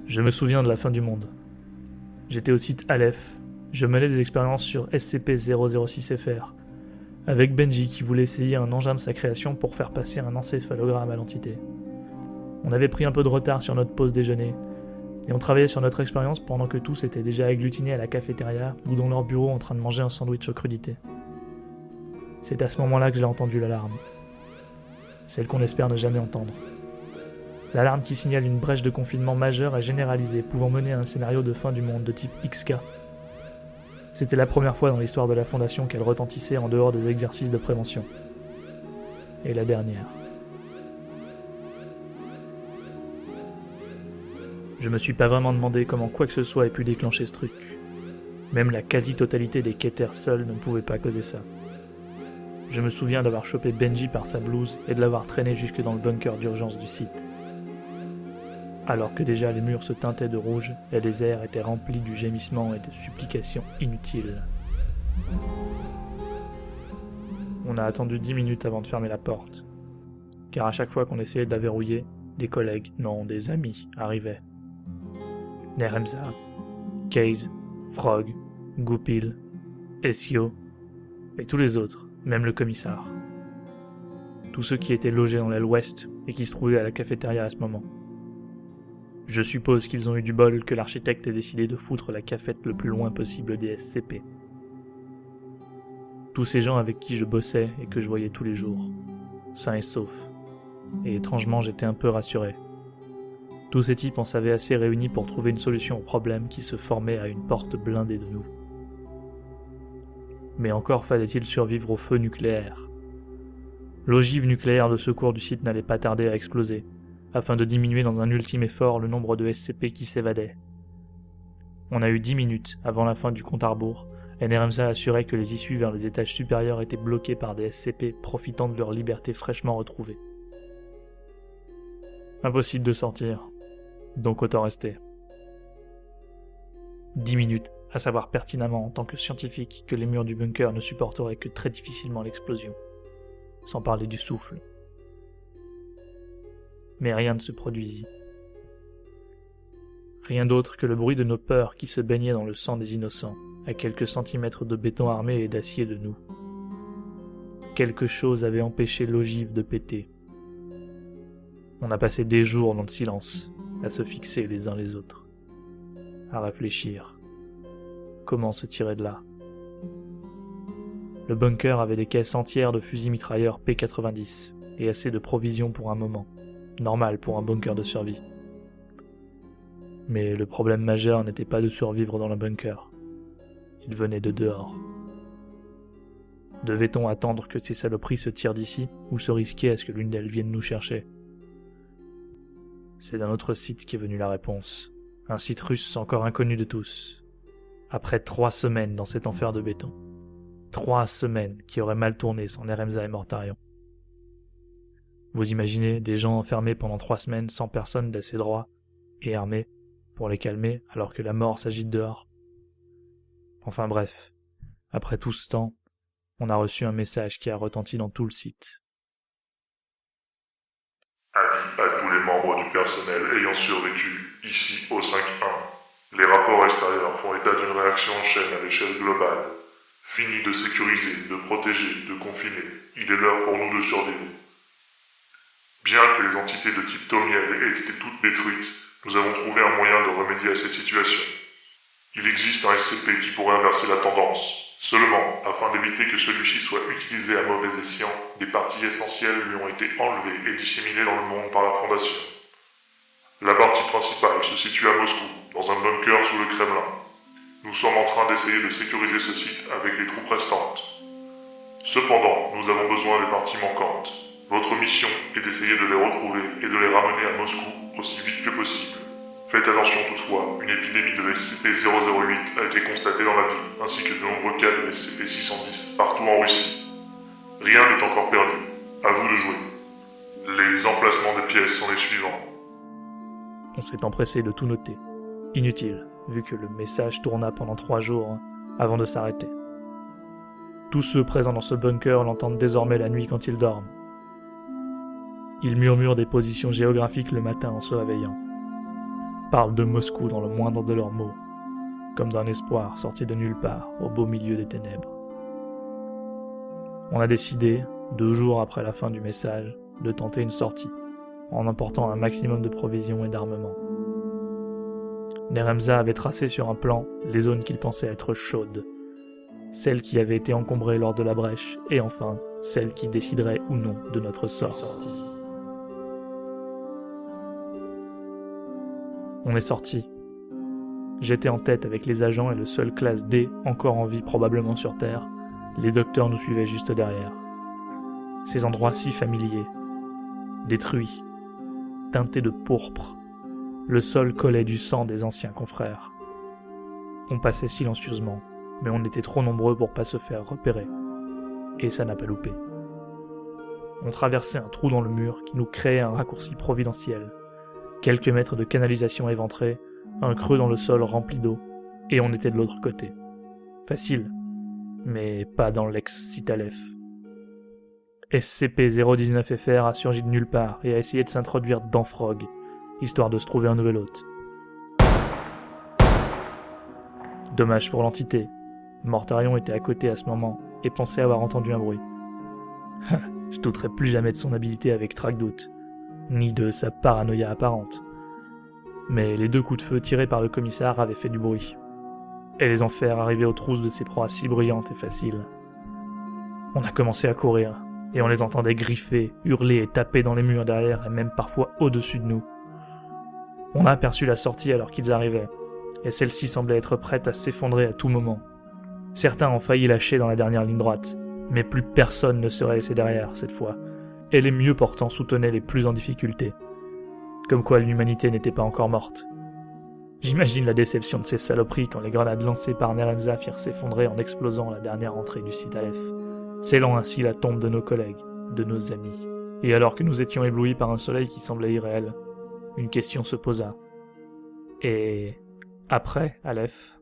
Je me souviens de la fin du monde. J'étais au site Aleph, je menais des expériences sur SCP-006-FR, avec Benji qui voulait essayer un engin de sa création pour faire passer un encéphalogramme à l'entité. On avait pris un peu de retard sur notre pause déjeuner, et on travaillait sur notre expérience pendant que tous étaient déjà agglutinés à la cafétéria ou dans leur bureau en train de manger un sandwich aux crudités. C'est à ce moment-là que j'ai entendu l'alarme. Celle qu'on espère ne jamais entendre. L'alarme qui signale une brèche de confinement majeure et généralisée pouvant mener à un scénario de fin du monde de type XK. C'était la première fois dans l'histoire de la Fondation qu'elle retentissait en dehors des exercices de prévention. Et la dernière. Je me suis pas vraiment demandé comment quoi que ce soit ait pu déclencher ce truc. Même la quasi-totalité des quêteurs seuls ne pouvaient pas causer ça. Je me souviens d'avoir chopé Benji par sa blouse et de l'avoir traîné jusque dans le bunker d'urgence du site. Alors que déjà les murs se teintaient de rouge et les airs étaient remplis du gémissement et de supplications inutiles. On a attendu 10 minutes avant de fermer la porte, car à chaque fois qu'on essayait de la verrouiller, des collègues, non, des amis, arrivaient. Neremza, Case, Frog, Goupil, Essio, et tous les autres, même le commissaire. Tous ceux qui étaient logés dans l'aile ouest et qui se trouvaient à la cafétéria à ce moment. Je suppose qu'ils ont eu du bol que l'architecte ait décidé de foutre la cafette le plus loin possible des SCP. Tous ces gens avec qui je bossais et que je voyais tous les jours, sains et saufs. Et étrangement, j'étais un peu rassuré. Tous ces types en savaient assez réunis pour trouver une solution au problème qui se formait à une porte blindée de nous. Mais encore fallait-il survivre au feu nucléaire. L'ogive nucléaire de secours du site n'allait pas tarder à exploser, afin de diminuer dans un ultime effort le nombre de SCP qui s'évadaient. On a eu 10 minutes avant la fin du compte à rebours, et Neremza assurait que les issues vers les étages supérieurs étaient bloquées par des SCP profitant de leur liberté fraîchement retrouvée. Impossible de sortir, donc autant rester. 10 minutes, à savoir pertinemment en tant que scientifique que les murs du bunker ne supporteraient que très difficilement l'explosion, sans parler du souffle. Mais rien ne se produisit. Rien d'autre que le bruit de nos peurs qui se baignaient dans le sang des innocents, à quelques centimètres de béton armé et d'acier de nous. Quelque chose avait empêché l'ogive de péter. On a passé des jours dans le silence, à se fixer les uns les autres, à réfléchir. Comment se tirer de là? Le bunker avait des caisses entières de fusils mitrailleurs P-90 et assez de provisions pour un moment. Normal pour un bunker de survie. Mais le problème majeur n'était pas de survivre dans le bunker. Il venait de dehors. Devait-on attendre que ces saloperies se tirent d'ici, ou se risquer à ce que l'une d'elles vienne nous chercher? C'est d'un autre site qu'est venue la réponse. Un site russe encore inconnu de tous. Après 3 semaines dans cet enfer de béton. 3 semaines qui auraient mal tourné sans Neremza et Mortarion. Vous imaginez des gens enfermés pendant 3 semaines sans personne d'assez droit et armé pour les calmer alors que la mort s'agite dehors. Enfin bref, après tout ce temps, on a reçu un message qui a retenti dans tout le site. Avis à tous les membres du personnel ayant survécu ici au 5-1. Les rapports extérieurs font état d'une réaction en chaîne à l'échelle globale. Fini de sécuriser, de protéger, de confiner. Il est l'heure pour nous de survivre. Bien que les entités de type Tomiel aient été toutes détruites, nous avons trouvé un moyen de remédier à cette situation. Il existe un SCP qui pourrait inverser la tendance. Seulement, afin d'éviter que celui-ci soit utilisé à mauvais escient, des parties essentielles lui ont été enlevées et disséminées dans le monde par la Fondation. La partie principale se situe à Moscou, dans un bunker sous le Kremlin. Nous sommes en train d'essayer de sécuriser ce site avec les troupes restantes. Cependant, nous avons besoin des parties manquantes. Votre mission est d'essayer de les retrouver et de les ramener à Moscou aussi vite que possible. Faites attention toutefois, une épidémie de SCP-008 a été constatée dans la ville, ainsi que de nombreux cas de SCP-610 partout en Russie. Rien n'est encore perdu, à vous de jouer. Les emplacements des pièces sont les suivants. On s'est empressé de tout noter. Inutile, vu que le message tourna pendant 3 jours avant de s'arrêter. Tous ceux présents dans ce bunker l'entendent désormais la nuit quand ils dorment. Ils murmurent des positions géographiques le matin en se réveillant. parlent de Moscou dans le moindre de leurs mots, comme d'un espoir sorti de nulle part au beau milieu des ténèbres. On a décidé, 2 jours après la fin du message, de tenter une sortie, en emportant un maximum de provisions et d'armement. Neremza avait tracé sur un plan les zones qu'il pensait être chaudes, celles qui avaient été encombrées lors de la brèche, et enfin, celles qui décideraient ou non de notre sort. On est sorti. J'étais en tête avec les agents et le seul classe D, encore en vie probablement sur Terre. Les docteurs nous suivaient juste derrière. Ces endroits si familiers, détruits, teintés de pourpre, le sol collait du sang des anciens confrères. On passait silencieusement, mais on était trop nombreux pour pas se faire repérer. Et ça n'a pas loupé. On traversait un trou dans le mur qui nous créait un raccourci providentiel. Quelques mètres de canalisation éventrée, un creux dans le sol rempli d'eau, et on était de l'autre côté. Facile, mais pas dans l'ex-site Aleph. SCP-019-FR a surgi de nulle part et a essayé de s'introduire dans Frog, histoire de se trouver un nouvel hôte. Dommage pour l'entité. Mortarion était à côté à ce moment et pensait avoir entendu un bruit. Je douterai plus jamais de son habileté avec Trackdoute, ni de sa paranoïa apparente. Mais les 2 coups de feu tirés par le commissaire avaient fait du bruit, et les enfers arrivaient aux trousses de ces proies si bruyantes et faciles. On a commencé à courir, et on les entendait griffer, hurler et taper dans les murs derrière, et même parfois au-dessus de nous. On a aperçu la sortie alors qu'ils arrivaient, et celle-ci semblait être prête à s'effondrer à tout moment. Certains ont failli lâcher dans la dernière ligne droite, mais plus personne ne serait laissé derrière cette fois, et les mieux portants soutenaient les plus en difficulté. Comme quoi l'humanité n'était pas encore morte. J'imagine la déception de ces saloperies quand les grenades lancées par Neremza firent s'effondrer en explosant à la dernière entrée du site Aleph, scellant ainsi la tombe de nos collègues, de nos amis. Et alors que nous étions éblouis par un soleil qui semblait irréel, une question se posa. Et après Aleph ?